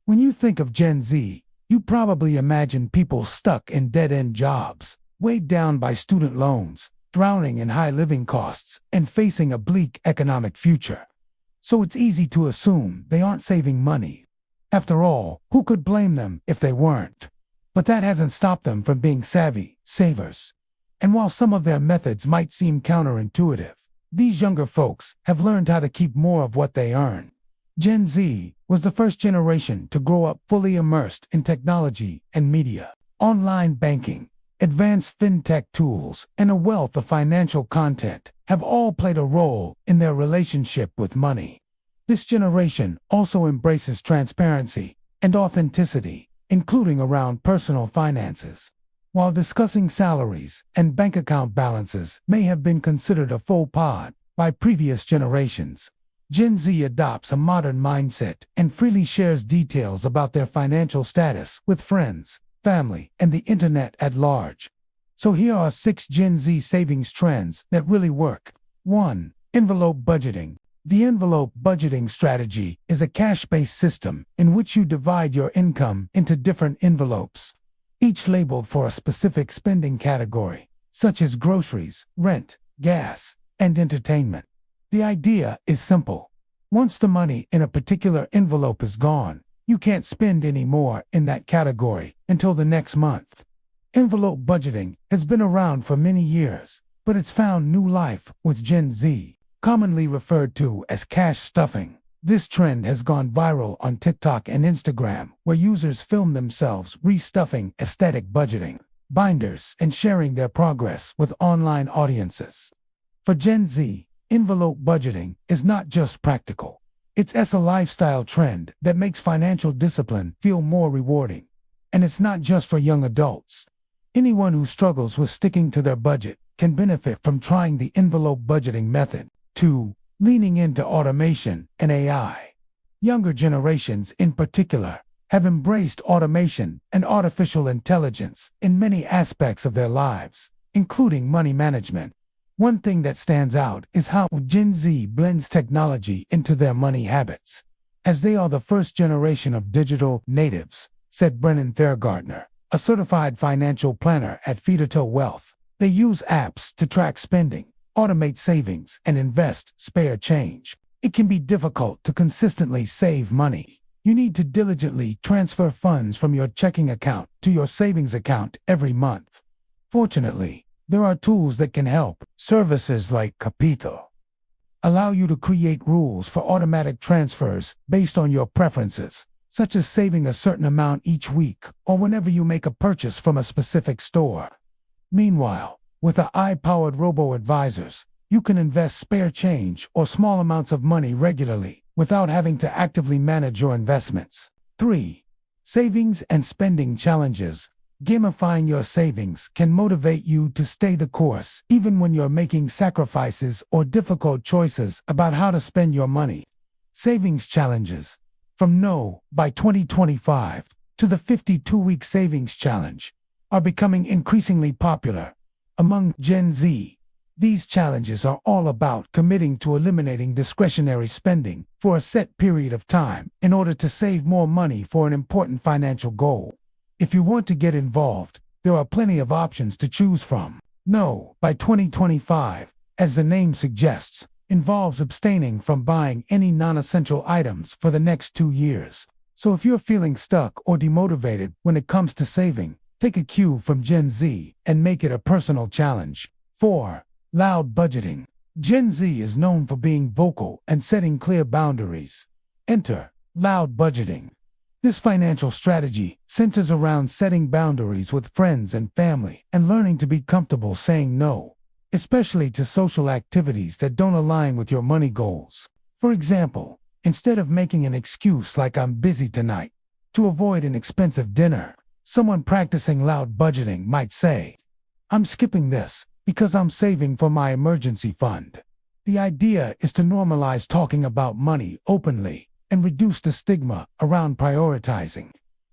When you think of Gen Z, you probably imagine people stuck in dead-end jobs, weighed down by student loans, drowning in high living costs, and facing a bleak economic future. So it's easy to assume they aren't saving money. After all, who could blame them if they weren't? But that hasn't stopped them from being savvy savers. And while some of their methods might seem counterintuitive, these younger folks have learned how to keep more of what they earn. Gen Z was the first generation to grow up fully immersed in technology and media. Online banking, advanced fintech tools, and a wealth of financial content have all played a role in their relationship with money. This generation also embraces transparency and authenticity, including around personal finances. While discussing salaries and bank account balances may have been considered a faux pas by previous generations, Gen Z adopts a modern mindset and freely shares details about their financial status with friends, family, and the internet at large. So here are 6 Gen Z savings trends that really work. 1. Envelope budgeting. The envelope budgeting strategy is a cash-based system in which you divide your income into different envelopes, each labeled for a specific spending category, such as groceries, rent, gas, and entertainment. The idea is simple. Once the money in a particular envelope is gone, you can't spend any more in that category until the next month. Envelope budgeting has been around for many years, but it's found new life with Gen Z, commonly referred to as cash stuffing. This trend has gone viral on TikTok and Instagram, where users film themselves restuffing aesthetic budgeting binders and sharing their progress with online audiences. For Gen Z, envelope budgeting is not just practical. It's a lifestyle trend that makes financial discipline feel more rewarding. And it's not just for young adults. Anyone who struggles with sticking to their budget can benefit from trying the envelope budgeting method. 2. Leaning into automation and AI. Younger generations in particular have embraced automation and artificial intelligence in many aspects of their lives, including money management. One thing that stands out is how Gen Z blends technology into their money habits. As they are the first generation of digital natives, said Brennan Thurgardner, a certified financial planner at Feederto Wealth, they use apps to track spending, automate savings, and invest spare change. It can be difficult to consistently save money. You need to diligently transfer funds from your checking account to your savings account every month. Fortunately, there are tools that can help. Services like Capito allow you to create rules for automatic transfers based on your preferences, such as saving a certain amount each week or whenever you make a purchase from a specific store. Meanwhile, with AI-powered robo-advisors, you can invest spare change or small amounts of money regularly without having to actively manage your investments. 3. Savings and spending challenges. Gamifying your savings can motivate you to stay the course, even when you're making sacrifices or difficult choices about how to spend your money. Savings challenges, from No by 2025 to the 52-week savings challenge, are becoming increasingly popular among Gen Z. These challenges are all about committing to eliminating discretionary spending for a set period of time in order to save more money for an important financial goal. If you want to get involved, there are plenty of options to choose from. No by 2025, as the name suggests, involves abstaining from buying any non-essential items for the next 2 years. So if you're feeling stuck or demotivated when it comes to saving, take a cue from Gen Z and make it a personal challenge. 4. Loud budgeting. Gen Z is known for being vocal and setting clear boundaries. Enter loud budgeting. This financial strategy centers around setting boundaries with friends and family and learning to be comfortable saying no, especially to social activities that don't align with your money goals. For example, instead of making an excuse like "I'm busy tonight" to avoid an expensive dinner, someone practicing loud budgeting might say, "I'm skipping this because I'm saving for my emergency fund." The idea is to normalize talking about money openly and reduce the stigma around prioritizing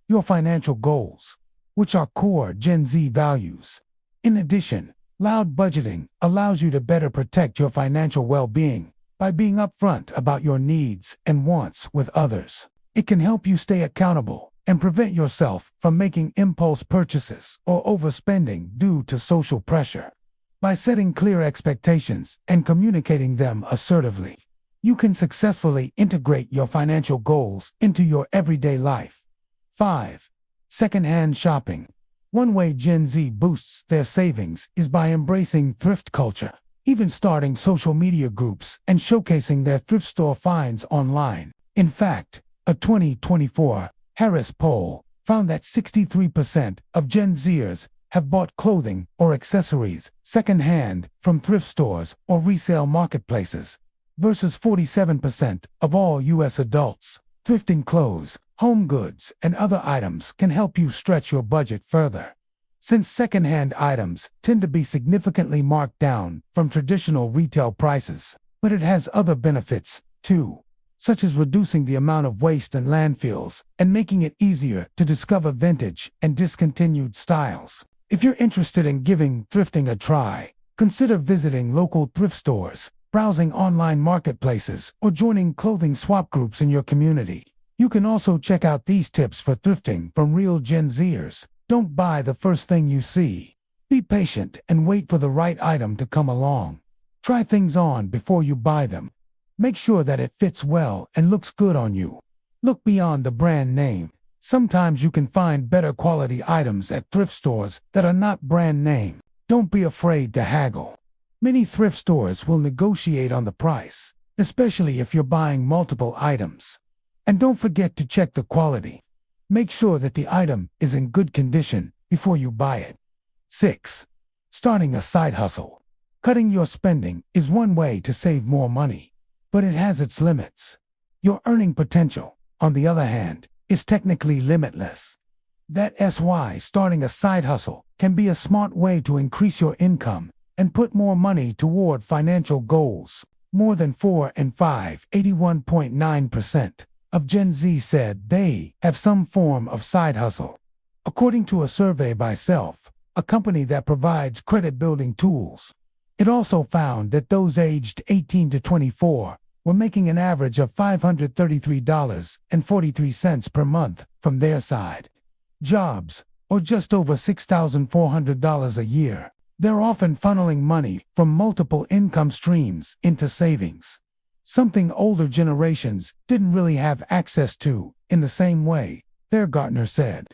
your financial goals, which are core Gen Z values. In addition, loud budgeting allows you to better protect your financial well-being by being upfront about your needs and wants with others. It can help you stay accountable and prevent yourself from making impulse purchases or overspending due to social pressure. By setting clear expectations and communicating them assertively, you can successfully integrate your financial goals into your everyday life. 5. Secondhand shopping. One way Gen Z boosts their savings is by embracing thrift culture, even starting social media groups and showcasing their thrift store finds online. In fact, a 2024 Harris poll found that 63% of Gen Zers have bought clothing or accessories secondhand from thrift stores or resale marketplaces, versus 47% of all U.S. adults. Thrifting clothes, home goods, and other items can help you stretch your budget further. Since secondhand items tend to be significantly marked down from traditional retail prices, but it has other benefits, too, such as reducing the amount of waste in landfills and making it easier to discover vintage and discontinued styles. If you're interested in giving thrifting a try, consider visiting local thrift stores, browsing online marketplaces, or joining clothing swap groups in your community. You can also check out these tips for thrifting from real Gen Zers. Don't buy the first thing you see. Be patient and wait for the right item to come along. Try things on before you buy them. Make sure that it fits well and looks good on you. Look beyond the brand name. Sometimes you can find better quality items at thrift stores that are not brand name. Don't be afraid to haggle. Many thrift stores will negotiate on the price, especially if you're buying multiple items. And don't forget to check the quality. Make sure that the item is in good condition before you buy it. 6. Starting a side hustle. Cutting your spending is one way to save more money, but it has its limits. Your earning potential, on the other hand, is technically limitless. That's why starting a side hustle can be a smart way to increase your income and put more money toward financial goals. More than 4 in 5, 81.9%, of Gen Z said they have some form of side hustle. According to a survey by Self, a company that provides credit-building tools, it also found that those aged 18 to 24 were making an average of $533.43 per month from their side jobs, or just over $6,400 a year. They're often funneling money from multiple income streams into savings, something older generations didn't really have access to in the same way, Gartner said.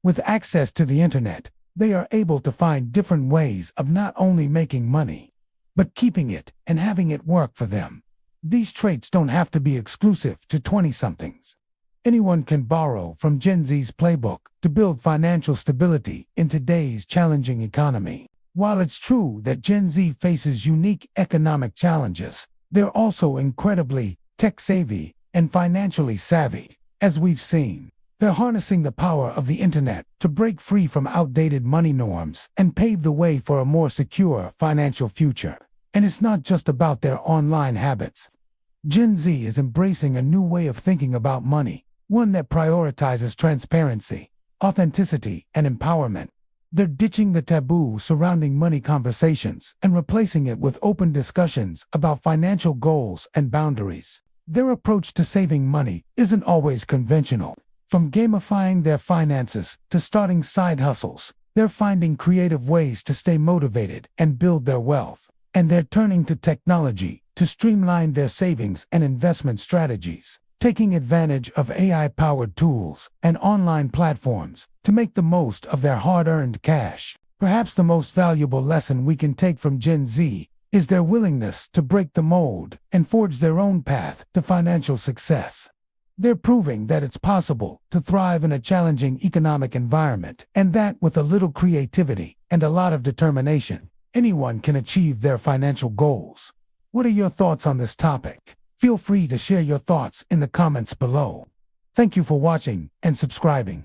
With access to the internet, they are able to find different ways of not only making money, but keeping it and having it work for them. These traits don't have to be exclusive to 20-somethings. Anyone can borrow from Gen Z's playbook to build financial stability in today's challenging economy. While it's true that Gen Z faces unique economic challenges, they're also incredibly tech-savvy and financially savvy. As we've seen, they're harnessing the power of the internet to break free from outdated money norms and pave the way for a more secure financial future. And it's not just about their online habits. Gen Z is embracing a new way of thinking about money, one that prioritizes transparency, authenticity, and empowerment. They're ditching the taboo surrounding money conversations and replacing it with open discussions about financial goals and boundaries. Their approach to saving money isn't always conventional. From gamifying their finances to starting side hustles, they're finding creative ways to stay motivated and build their wealth. And they're turning to technology to streamline their savings and investment strategies, taking advantage of AI-powered tools and online platforms to make the most of their hard-earned cash. Perhaps the most valuable lesson we can take from Gen Z is their willingness to break the mold and forge their own path to financial success. They're proving that it's possible to thrive in a challenging economic environment, and that with a little creativity and a lot of determination, anyone can achieve their financial goals. What are your thoughts on this topic? Feel free to share your thoughts in the comments below. Thank you for watching and subscribing.